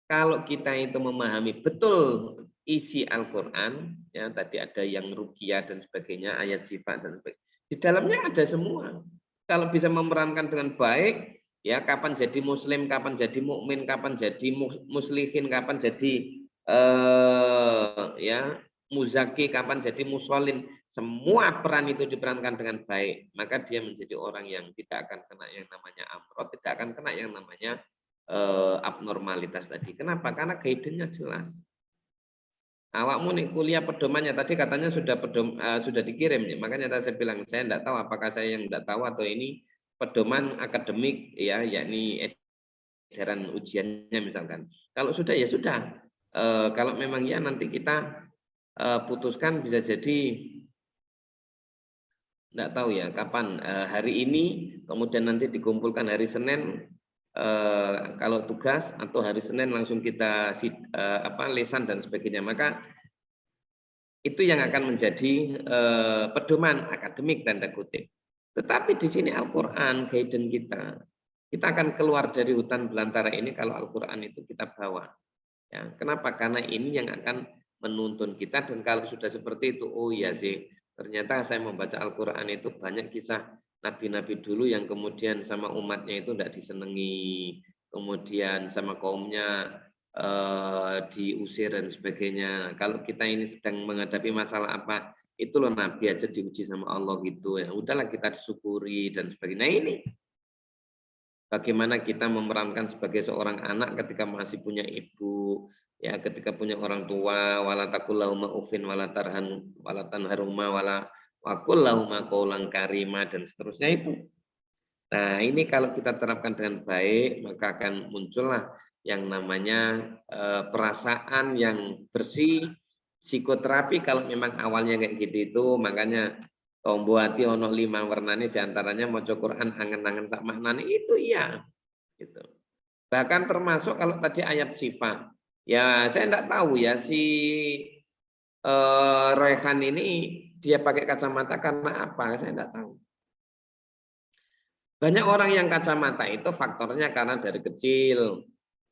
Kalau kita itu memahami betul isi Al-Quran, ya tadi ada yang ruqyah dan sebagainya, ayat sifat dan sebagainya. Di dalamnya ada semua. Kalau bisa memerankan dengan baik, ya kapan jadi muslim, kapan jadi mukmin, kapan jadi muslihin, kapan jadi ya muzaki, kapan jadi musolin. Semua peran itu diperankan dengan baik, maka dia menjadi orang yang tidak akan kena yang namanya amrod, tidak akan kena yang namanya abnormalitas tadi. Kenapa? Karena guidance-nya jelas. Awakmu nih kuliah pedomannya tadi katanya sudah dikirim, ya. Makanya tadi saya bilang saya tidak tahu apakah saya yang tidak tahu atau ini pedoman akademik ya, yakni edaran ujiannya misalkan. Kalau sudah ya sudah. Kalau memang ya nanti kita putuskan, bisa jadi tidak tahu ya kapan hari ini, kemudian nanti dikumpulkan hari Senin kalau tugas, atau hari Senin langsung kita lesan dan sebagainya. Maka itu yang akan menjadi pedoman akademik tanda kutip. Tetapi di sini Al-Quran guidance kita akan keluar dari hutan belantara ini kalau Al-Quran itu kita bawa. Ya, kenapa? Karena ini yang akan menuntun kita, dan kalau sudah seperti itu, oh iya sih, ternyata saya membaca Al-Quran itu banyak kisah nabi-nabi dulu yang kemudian sama umatnya itu tidak disenangi, kemudian sama kaumnya diusir dan sebagainya. Kalau kita ini sedang menghadapi masalah apa, itu loh nabi aja diuji sama Allah gitu ya. Udahlah kita disyukuri dan sebagainya. Nah, ini bagaimana kita memerankan sebagai seorang anak ketika masih punya ibu, ya ketika punya orang tua, wala taqullahuma ufin wala tanharhuma wala waqullahuma qaulan karima dan seterusnya itu. Nah, ini kalau kita terapkan dengan baik, maka akan muncullah yang namanya perasaan yang bersih. Psikoterapi kalau memang awalnya kayak gitu itu, makanya tombo hati ono 5 warnanya, diantaranya maca Quran angen-angen sak maknane itu iya. Gitu. Bahkan termasuk kalau tadi ayat sifat, ya saya tidak tahu ya si Rehan ini dia pakai kacamata karena apa, saya tidak tahu. Banyak orang yang kacamata itu faktornya karena dari kecil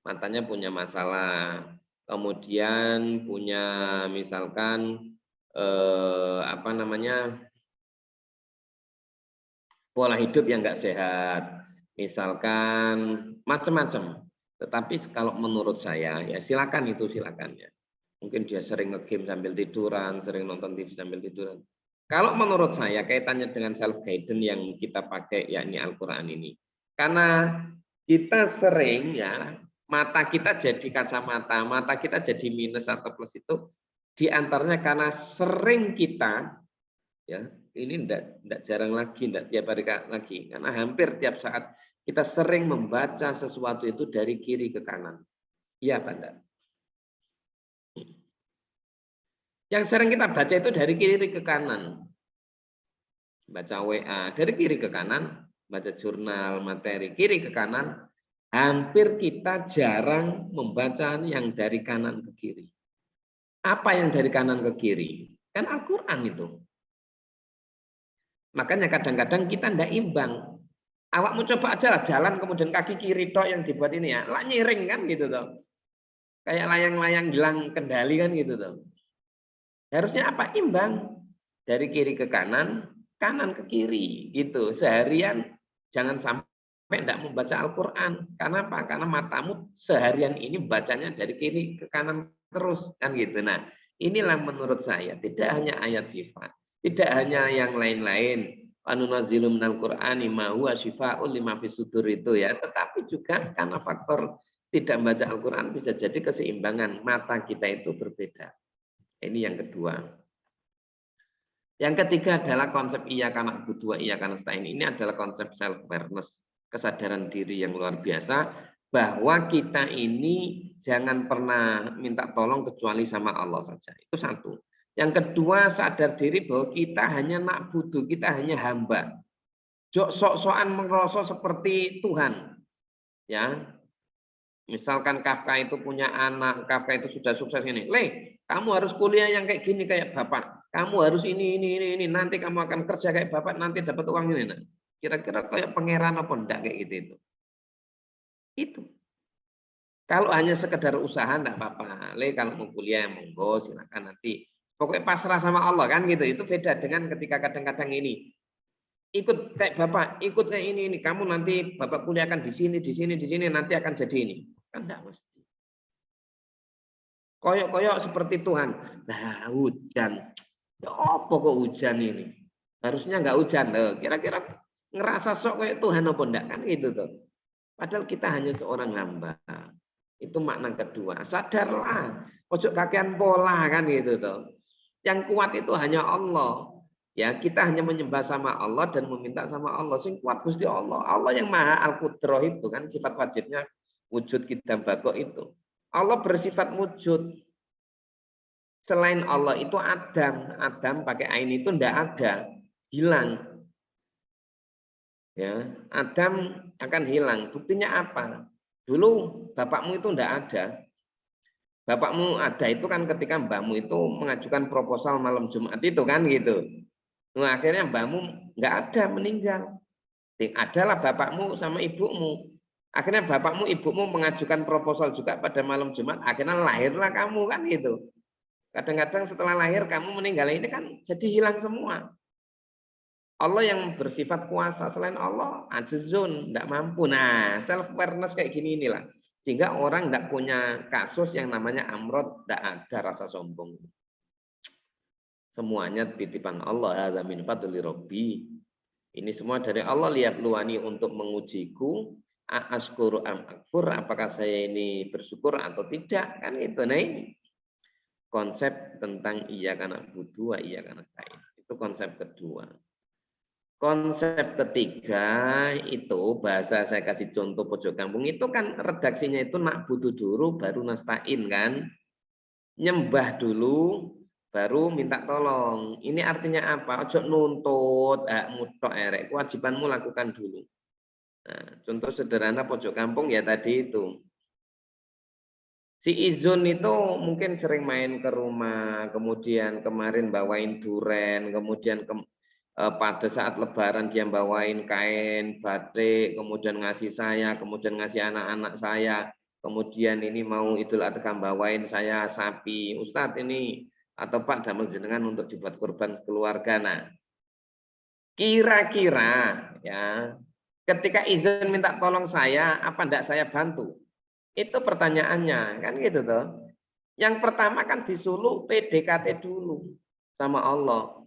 matanya punya masalah, kemudian punya misalkan apa namanya, pola hidup yang nggak sehat, misalkan macam-macam. Tetapi kalau menurut saya ya silakan itu silakan ya. Mungkin dia sering nge-game sambil tiduran, sering nonton TV sambil tiduran. Kalau menurut saya kaitannya dengan self guidance yang kita pakai yakni Al-Qur'an ini. Karena kita sering ya mata kita jadi kacamata, mata kita jadi minus atau plus itu diantaranya karena sering kita ya ini tidak jarang lagi, tidak tiap hari lagi, karena hampir tiap saat kita sering membaca sesuatu itu dari kiri ke kanan. Iya, Pak Nda? Yang sering kita baca itu dari kiri ke kanan. Baca WA dari kiri ke kanan, baca jurnal, materi kiri ke kanan, hampir kita jarang membaca yang dari kanan ke kiri. Apa yang dari kanan ke kiri? Kan Al-Quran itu. Makanya kadang-kadang kita tidak imbang. Awakmu coba aja lah jalan kemudian kaki kiri tok yang dibuat ini ya, lah nyiring kan gitu toh. Kayak layang-layang hilang kendali kan gitu toh. Harusnya apa? Imbang. Dari kiri ke kanan, kanan ke kiri gitu. Seharian jangan sampai tidak membaca Al-Quran. Karena apa? Karena matamu seharian ini bacanya dari kiri ke kanan terus kan gitu. Nah, inilah menurut saya tidak hanya ayat sifat, tidak hanya yang lain-lain. Anunazzilu minal Qur'ani ma huwa syifaa'un lima fis sudur itu ya, tetapi juga karena faktor tidak membaca Al-Qur'an bisa jadi keseimbangan mata kita itu berbeda. Ini yang kedua. Yang ketiga adalah konsep iya karena butuh iya karena stain. Ini adalah konsep self awareness, kesadaran diri yang luar biasa bahwa kita ini jangan pernah minta tolong kecuali sama Allah saja. Itu satu. Yang kedua, sadar diri bahwa kita hanya na'budu, kita hanya hamba. Sok-sokan merasa seperti Tuhan. Ya. Misalkan Kafka itu punya anak, Kafka itu sudah sukses ini. Kamu harus kuliah yang kayak gini kayak Bapak. Kamu harus ini. Nanti kamu akan kerja kayak Bapak, nanti dapat uang ini. Nah. Kira-kira kayak pangeran apa enggak kayak gitu itu. Itu. Kalau hanya sekedar usaha enggak apa-apa. Kalau mau kuliah monggo silakan nanti. Pokoknya pasrah sama Allah kan gitu. Itu beda dengan ketika kadang-kadang ini ikut kayak Bapak, ikut kayak ini. Kamu nanti Bapak kuliah akan di sini, nanti akan jadi ini. Kan enggak mesti. Koyok-koyok seperti Tuhan. Nah, hujan. Ya apa kok hujan ini? Harusnya enggak hujan. Kira-kira ngerasa sok kayak Tuhan apa enggak kan gitu tuh. Padahal kita hanya seorang hamba. Itu makna kedua. Sadarlah. Ojo kakean pola kan gitu tuh. Yang kuat itu hanya Allah. Ya, kita hanya menyembah sama Allah dan meminta sama Allah. Sing kuat Gusti Allah. Allah yang Maha Al-Qudrah itu kan sifat wajibnya wujud kita bagok itu. Allah bersifat wujud. Selain Allah itu Adam. Adam pakai ain itu ndak ada, hilang. Ya, Adam akan hilang. Buktinya apa? Dulu bapakmu itu ndak ada. Bapakmu ada itu kan ketika mbahmu itu mengajukan proposal malam Jumat itu kan gitu. Nah, akhirnya mbahmu nggak ada, meninggal. Adalah bapakmu sama ibumu. Akhirnya bapakmu, ibumu mengajukan proposal juga pada malam Jumat. Akhirnya lahirlah kamu kan gitu. Kadang-kadang setelah lahir kamu meninggal ini kan jadi hilang semua. Allah yang bersifat kuasa, selain Allah ajizun, tidak mampu. Nah, self awareness kayak gini inilah. Sehingga orang tidak punya kasus yang namanya amrod, tidak ada rasa sombong. Semuanya titipan Allah, hadza min fadli rabbi. Ini semua dari Allah, lihat luani untuk mengujiku, askuru am akfur, apakah saya ini bersyukur atau tidak, kan itu. Nah ini konsep tentang iya karena butuh, iya karena stain. Itu konsep kedua. Konsep ketiga itu bahasa saya kasih contoh pojok kampung itu kan redaksinya itu nak butuh dulu baru nastain kan, nyembah dulu baru minta tolong. Ini artinya apa? Ojo nuntut, mutok erek, kewajibanmu lakukan dulu. Nah, contoh sederhana pojok kampung ya tadi itu. Si Izun itu mungkin sering main ke rumah, kemudian kemarin bawain duren, kemudian pada saat lebaran dia bawain kain batik, kemudian ngasih saya, kemudian ngasih anak-anak saya, kemudian ini mau Idul Adha bawain saya sapi. Ustadz ini atau Pak damel jenengan untuk dibuat kurban keluarga. Nah, kira-kira ya ketika izin minta tolong saya, apa enggak saya bantu? Itu pertanyaannya, kan gitu toh. Yang pertama kan disuruh PDKT dulu sama Allah.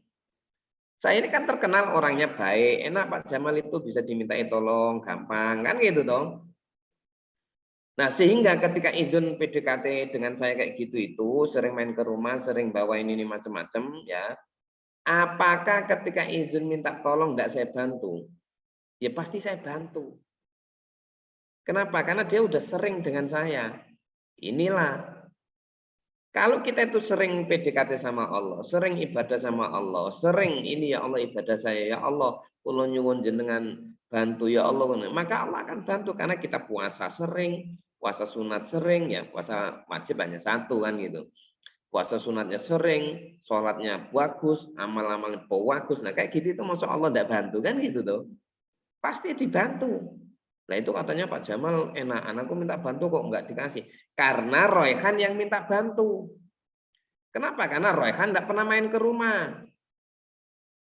Saya ini kan terkenal orangnya baik, enak Pak Jamal itu bisa dimintai tolong, gampang, kan gitu toh. Nah, sehingga ketika izin PDKT dengan saya kayak gitu itu, sering main ke rumah, sering bawa ini macam-macam, ya. Apakah ketika izin minta tolong enggak saya bantu? Ya pasti saya bantu. Kenapa? Karena dia udah sering dengan saya. Inilah. Kalau kita itu sering PDKT sama Allah, sering ibadah sama Allah, sering ini ya Allah ibadah saya, ya Allah, kula nyuwun jenengan bantu ya Allah, maka Allah akan bantu karena kita puasa sering, puasa sunat sering, ya puasa wajib hanya satu kan gitu. Puasa sunatnya sering, sholatnya bagus, amal-amal bagus. Nah kayak gitu itu masya Allah tidak bantu kan gitu tuh. Pasti dibantu. Nah itu katanya Pak Jamal enak, anakku minta bantu kok nggak dikasih. Karena Royhan yang minta bantu. Kenapa? Karena Royhan tidak pernah main ke rumah.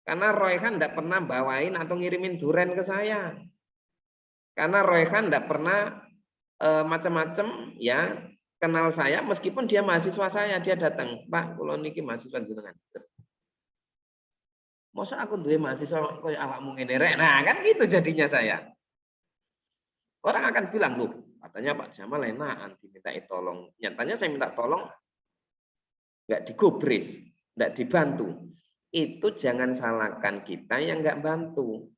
Karena Royhan tidak pernah bawain atau ngirimin duren ke saya. Karena Royhan tidak pernah macam-macam ya kenal saya meskipun dia mahasiswa saya, dia datang, Pak, kula niki mahasiswa jenengan. Masa aku duwe mahasiswa koyo awakmu ngene rek. Nah, kan gitu jadinya saya. Orang akan bilang, "Loh, katanya Pak Jamal enakan dimintai tolong." Nyatanya saya minta tolong enggak digubris, enggak dibantu. Itu jangan salahkan kita yang enggak bantu.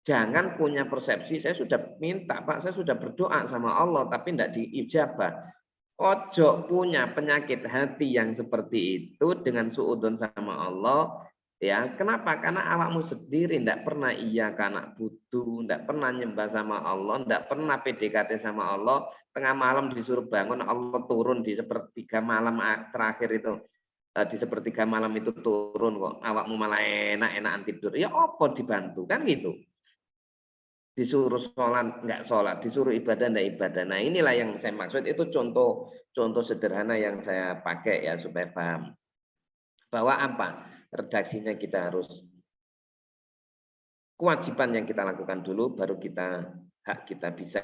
Jangan punya persepsi, saya sudah minta, Pak, saya sudah berdoa sama Allah, tapi tidak diijabah. Ojo punya penyakit hati yang seperti itu dengan suudzon sama Allah. Ya, kenapa? Karena awakmu sendiri tidak pernah iya karena butuh, tidak pernah nyembah sama Allah, tidak pernah PDKT sama Allah. Tengah malam disuruh bangun, Allah turun di sepertiga malam terakhir itu. Di sepertiga malam itu turun kok. Awakmu malah enak-enakan tidur. Ya apa dibantu kan gitu. Disuruh sholat nggak sholat, disuruh ibadah nggak ibadah. Nah inilah yang saya maksud, itu contoh sederhana yang saya pakai ya supaya paham bahwa apa redaksinya kita harus kewajiban yang kita lakukan dulu, baru hak kita bisa.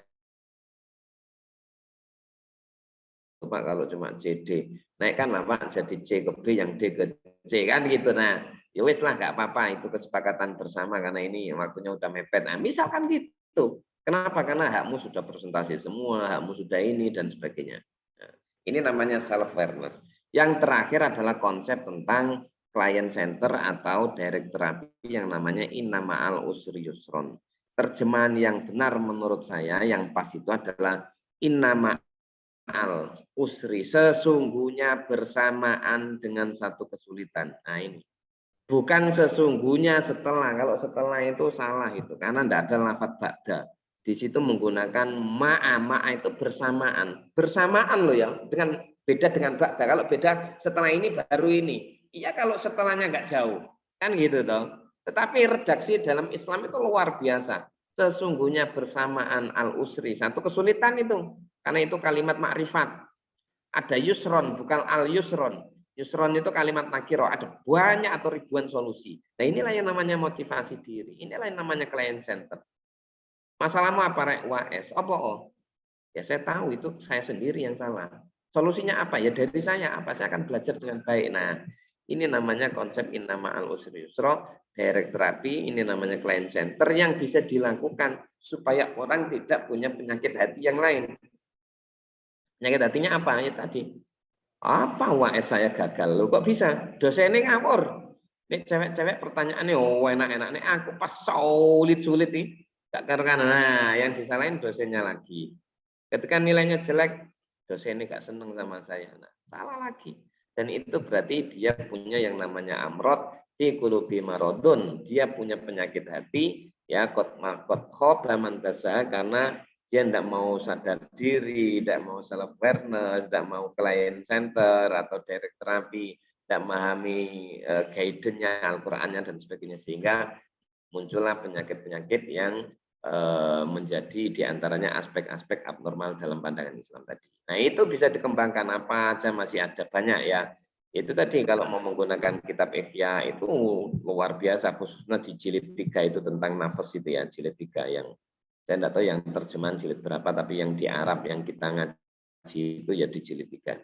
Pak kalau cuma CD naikkanlah Pak jadi C ke B yang D ke C kan gitu. Nah ya wis lah nggak apa-apa, itu kesepakatan bersama karena ini waktunya udah mepet. Nah misalkan gitu, kenapa? Karena hakmu sudah presentasi semua, hakmu sudah ini dan sebagainya. Nah, ini namanya self awareness. Yang terakhir adalah konsep tentang client center atau direct therapy yang namanya inna ma'al usri yusron. Terjemahan yang benar menurut saya yang pas itu adalah inna al usri, sesungguhnya bersamaan dengan satu kesulitan. Nah ini bukan sesungguhnya setelah. Kalau setelah itu salah itu karena tidak ada lafadz ba'da. Di situ menggunakan ma'a itu bersamaan loh ya, dengan beda dengan ba'da. Kalau beda setelah ini baru ini, iya kalau setelahnya nggak jauh kan gitu toh. Tetapi redaksi dalam Islam itu luar biasa. Sesungguhnya bersamaan al usri, satu kesulitan itu. Karena itu kalimat makrifat. Ada yusron, bukan al yusron. Yusron itu kalimat nakiro. Ada banyak atau ribuan solusi. Nah inilah yang namanya motivasi diri. Inilah yang namanya client center. Masalahmu apa rek? WS. Apa oh? Ya saya tahu itu saya sendiri yang salah. Solusinya apa? Ya dari saya. Apa? Saya akan belajar dengan baik. Nah ini namanya konsep innama al usri yusro. Direct therapy. Ini namanya client center yang bisa dilakukan supaya orang tidak punya penyakit hati yang lain. Penyakit hatinya apa? Ya tadi. Apa WS saya gagal? Loh kok bisa? Dosennya ngawur. Ini cewek-cewek pertanyaannya, oh enak-enak. Nih aku pas sulit-sulit nih. Gak karena nah, yang disalahin dosennya lagi. Ketika nilainya jelek, dosennya gak seneng sama saya. Nah, salah lagi. Dan itu berarti dia punya yang namanya amrod di qulubi marodun. Dia punya penyakit hati, ya kot khoba man tasah, karena dia tidak mau sadar diri, tidak mau self awareness, tidak mau client center atau direct therapy, tidak memahami guidance-nya, Al-Qur'annya dan sebagainya, sehingga muncullah penyakit-penyakit yang menjadi diantaranya aspek-aspek abnormal dalam pandangan Islam tadi. Nah itu bisa dikembangkan apa aja, masih ada banyak ya. Itu tadi kalau mau menggunakan kitab Ihya itu luar biasa, khususnya di jilid 3 itu tentang nafas itu ya, jilid 3 yang saya tidak tahu yang terjemahan jilid berapa, tapi yang di Arab yang kita ngaji itu ya di jilid 3.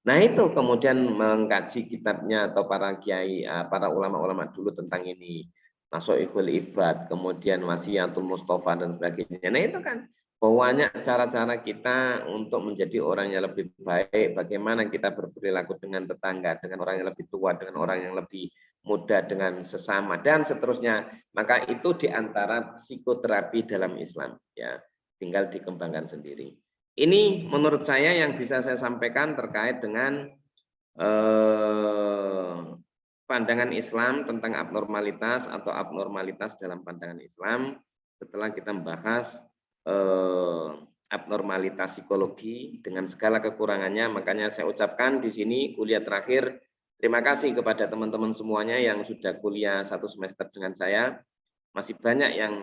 Nah itu kemudian mengkaji kitabnya atau para kiai, para ulama-ulama dulu tentang ini, Nashaikhul Ibad, kemudian Wasiyatul Mustafa dan sebagainya. Nah itu kan banyak cara-cara kita untuk menjadi orang yang lebih baik, bagaimana kita berperilaku dengan tetangga, dengan orang yang lebih tua, dengan orang yang lebih muda, dengan sesama, dan seterusnya. Maka itu diantara psikoterapi dalam Islam, ya, tinggal dikembangkan sendiri. Ini menurut saya yang bisa saya sampaikan terkait dengan pandangan Islam tentang abnormalitas atau abnormalitas dalam pandangan Islam setelah kita membahas abnormalitas psikologi dengan segala kekurangannya. Makanya saya ucapkan di sini kuliah terakhir, terima kasih kepada teman-teman semuanya yang sudah kuliah 1 semester dengan saya. Masih banyak yang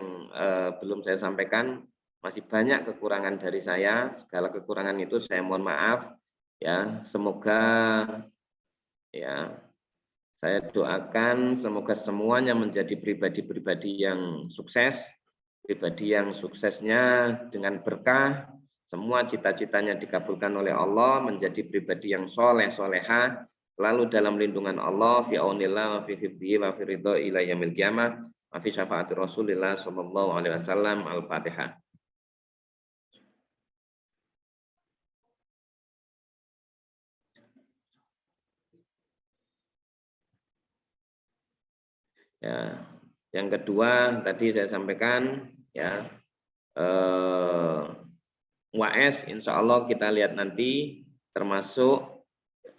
belum saya sampaikan, masih banyak kekurangan dari saya. Segala kekurangan itu saya mohon maaf ya. Semoga ya saya doakan semoga semuanya menjadi pribadi-pribadi yang sukses, pribadi yang suksesnya dengan berkah, semua cita-citanya dikabulkan oleh Allah, menjadi pribadi yang soleh, soleha, lalu dalam lindungan Allah, fi aunillah, wa fi hifdzihi, wa fi ridho ila yaumil qiyamah, wa fi syafaati Rasulillah sallallahu alaihi wasallam. Al-Fatihah. Ya, yang kedua tadi saya sampaikan ya, UAS insya Allah kita lihat nanti, termasuk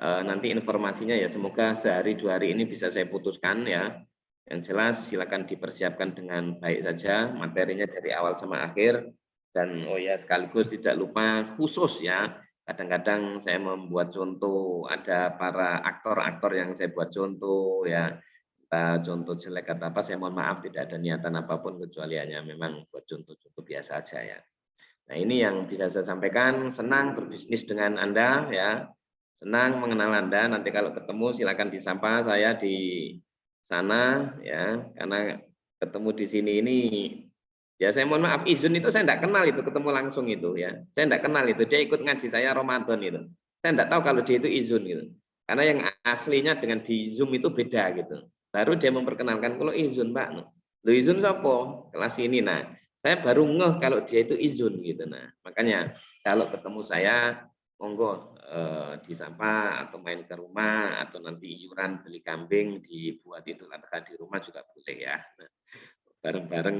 nanti informasinya ya, semoga sehari 2 hari ini bisa saya putuskan ya. Yang jelas silakan dipersiapkan dengan baik saja materinya dari awal sama akhir. Dan oh ya, sekaligus tidak lupa khusus ya, kadang-kadang saya membuat contoh, ada para aktor-aktor yang saya buat contoh ya, contoh jelek atau apa, saya mohon maaf, tidak ada niatan apapun kecuali hanya memang buat contoh-contoh biasa aja ya. Nah ini yang bisa saya sampaikan. Senang berbisnis dengan Anda ya, senang mengenal Anda. Nanti kalau ketemu silakan disapa saya di sana ya, karena ketemu di sini ini ya, saya mohon maaf, Izun itu saya tidak kenal itu, ketemu langsung itu ya, saya tidak kenal itu, dia ikut ngaji saya Ramadan itu, saya tidak tahu kalau dia itu Izun gitu, karena yang aslinya dengan di Zoom itu beda gitu. Baru dia memperkenalkan, kalau Izun Pak, lo Izun siapa? Kelas ini. Nah, saya baru ngeh kalau dia itu Izun gitu. Nah, makanya kalau ketemu saya monggo disapa atau main ke rumah, atau nanti iuran beli kambing dibuat itu adakah di rumah juga boleh ya. Nah, bareng-bareng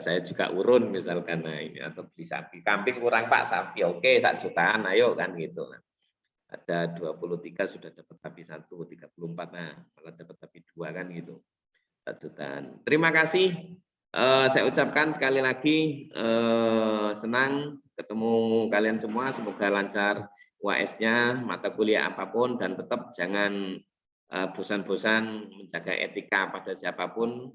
saya juga urun misalkan, nah ini, atau beli sapi, kambing kurang Pak, sapi oke 1 jutaan ayo kan gitu. Nah, ada 23 sudah dapat sapi 1, 34 nah malah dapat sapi 2 kan gitu, 1 jutaan. Terima kasih, saya ucapkan sekali lagi senang ketemu kalian semua, semoga lancar UAS-nya, mata kuliah apapun, dan tetap jangan bosan-bosan menjaga etika pada siapapun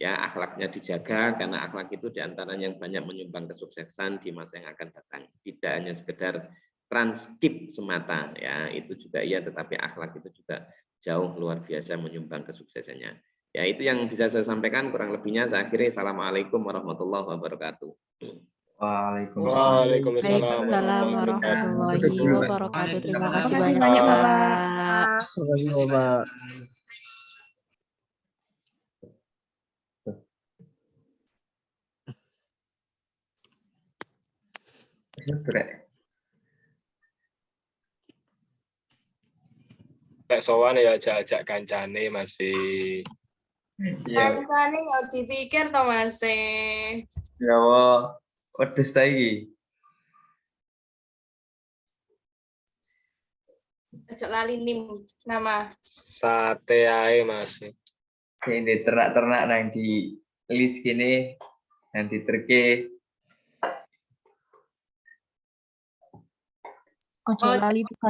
ya, akhlaknya dijaga, karena akhlak itu diantaranya yang banyak menyumbang kesuksesan di masa yang akan datang. Tidak hanya sekedar transkrip semata ya, itu juga iya, tetapi akhlak itu juga jauh luar biasa menyumbang kesuksesannya. Ya itu yang bisa saya sampaikan, kurang lebihnya saya akhiri. Assalamualaikum warahmatullahi wabarakatuh. Waalaikumsalam warahmatullahi wabarakatuh. Terima kasih banyak Pak. Terima kasih Pak. Lek sowan ya ajak-ajak kancane masih. Kancane ya dipikir to Mas. Ya, wedhus ta iki. Aja lali nim nama. Sate ae masih. Sing di ternak-ternak nang di list kene nanti terke. Ojo lali